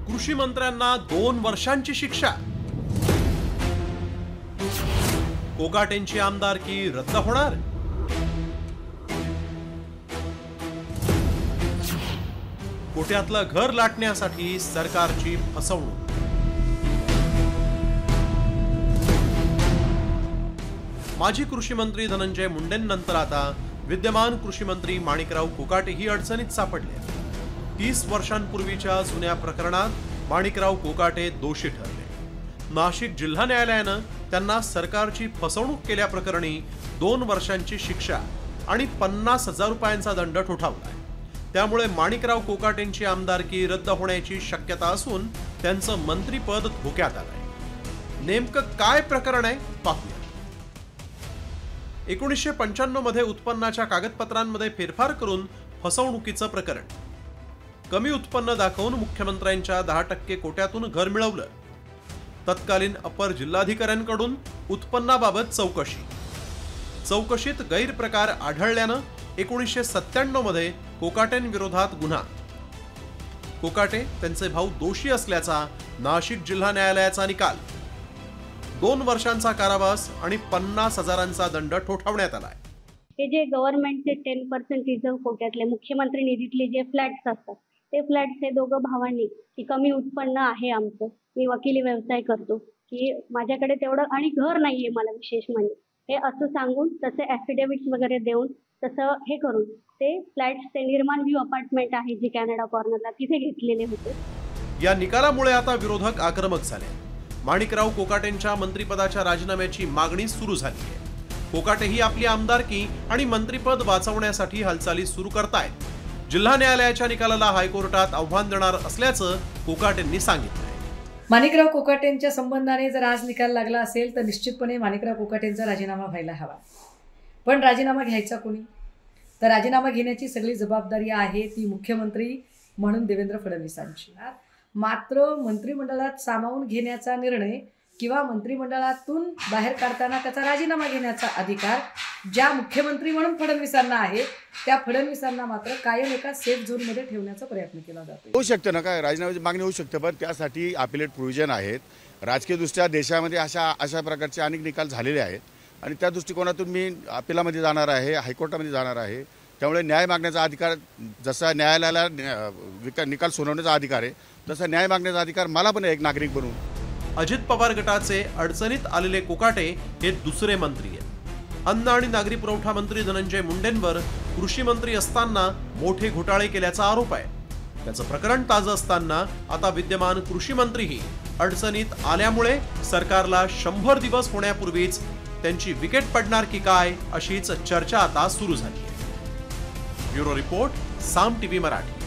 कृषी मंत्र्यांना 2 वर्षांची शिक्षा। कोकाटेंची आमदारकी रद्द होणार। कोट्यातलं घर लाटण्यासाठी सरकारची फसवणूक। माजी कृषी मंत्री धनंजय मुंडेंनंतर आता विद्यमान कृषी मंत्री माणिकराव कोकाटेही अडचणीत सापडले। 30 वर्षांपूर्वीच्या जुन्या प्रकरणात माणिकराव कोकाटे दोषी ठरले। नाशिक जिल्हा न्यायालयानं त्यांना सरकारची फसवणूक केल्याप्रकरणी 2 वर्षांची शिक्षा आणि 50,000 रुपयांचा दंड ठोठावलाय। त्यामुळे माणिकराव कोकाटेंची आमदारकी रद्द होण्याची शक्यता असून त्यांचं मंत्रिपद धोक्यात आलंय। नेमकं काय प्रकरण आहे पाहूया। 1995 मध्ये उत्पन्नाच्या कागदपत्रांमध्ये फेरफार करून फसवणुकीचं प्रकरण। कमी उत्पन्न दाखवून मुख्यमंत्र्यांच्या 10% कोट्यातून घर मिळवलं। तत्कालीन अपर जिल्हाधिकाऱ्यांकडून उत्पन्नाबाबत चौकशीत गैरप्रकार आढळल्यानं 1997 मध्ये कोकाटेंविरोधात गुन्हा। कोकाटे त्यांचे भाऊ दोषी असल्याचा नाशिक जिल्हा न्यायालयाचा निकाल। 2 वर्षांचा कारावास आणि 50,000चा दंड ठोठावण्यात आलाय। हे जे गव्हर्नमेंटचे 10% रिझर्व्ह कोट्यातले मुख्यमंत्री निधीतले जे फ्लॅट्स असतात ते फ्लॅट्स हे दोघं भावांनी की कमी उत्पन्न आहे आमचं, मी वकिली व्यवसाय करतो की माझ्याकडे तेवढं आणि घर नाहीये मला विशेष म्हणजे, हे असं सांगून तसे ॲफिडेव्हिट्स वगैरे देऊन तसं हे करून ते फ्लॅट्स ते निर्माण व्ह्यू अपार्टमेंट आहे जी कॅनडा कॉर्नरला तिथे घेतलेले होते। या निकालामुळे आता विरोधक आक्रमक झाले। माणिकराव कोकाटेंच्या मंत्रिपदाच्या राजीनाम्याची मागणी सुरू झाली आहे। कोकाटेही आपली आमदारकी आणि मंत्रिपद वाचवण्यासाठी हालचाली सुरू करतायत। जिल्हा न्यायालयाच्या निकालाला हायकोर्टात आव्हान देणार असल्याचं कोकाटेंनी सांगितलं। माणिकराव कोकाटेंच्या संबंधाने जर आज निकाल लागला असेल तर निश्चितपणे माणिकराव कोकाटेंचा राजीनामा व्हायला हवा। पण राजीनामा घ्यायचा कोणी? तर राजीनामा घेण्याची सगळी जबाबदारी आहे ती मुख्यमंत्री म्हणून देवेंद्र फडणवीसांची। मात्र मंत्रिमंडळात सामावून घेण्याचा निर्णय किंवा मंत्रिमंडळातून बाहेर काढताना त्याचा राजीनामा घेण्याचा अधिकार ज्या मुख्यमंत्री म्हणून फडणवीसांना आहे त्या फडणवीसांना मात्र कायम एका सेफ झोनमध्ये ठेवण्याचा प्रयत्न केला जातो। होऊ शकतं ना, काय राजीनाम्याची मागणी होऊ शकते, पण त्यासाठी अपिलेट प्रोव्हिजन आहेत। राजकीयदृष्ट्या देशामध्ये अशा प्रकारचे अनेक निकाल झालेले आहेत आणि त्या दृष्टिकोनातून मी अपिलामध्ये जाणार आहे, हायकोर्टामध्ये जाणार आहे। त्यामुळे न्याय मागण्याचा अधिकार जसा न्यायालयाला निकाल सुनावण्याचा अधिकार आहे तसा न्याय मागण्याचा अधिकार मला पण एक नागरिक बनून। अजित पवार गटाचे अडचणीत आलेले कोकाटे हे दुसरे मंत्री आहेत। अन्न आणि नागरी पुरवठा मंत्री धनंजय मुंडेंवर कृषी मंत्री असताना मोठे घोटाळे केल्याचा आरोप आहे। त्याचं प्रकरण ताजं असताना आता विद्यमान कृषी मंत्रीही अडचणीत आल्यामुळे सरकारला 100 दिवस होण्यापूर्वीच त्यांची विकेट पडणार की काय अशीच चर्चा आता सुरू झाली आहे। ब्युरो रिपोर्ट, साम टीव्ही मराठी।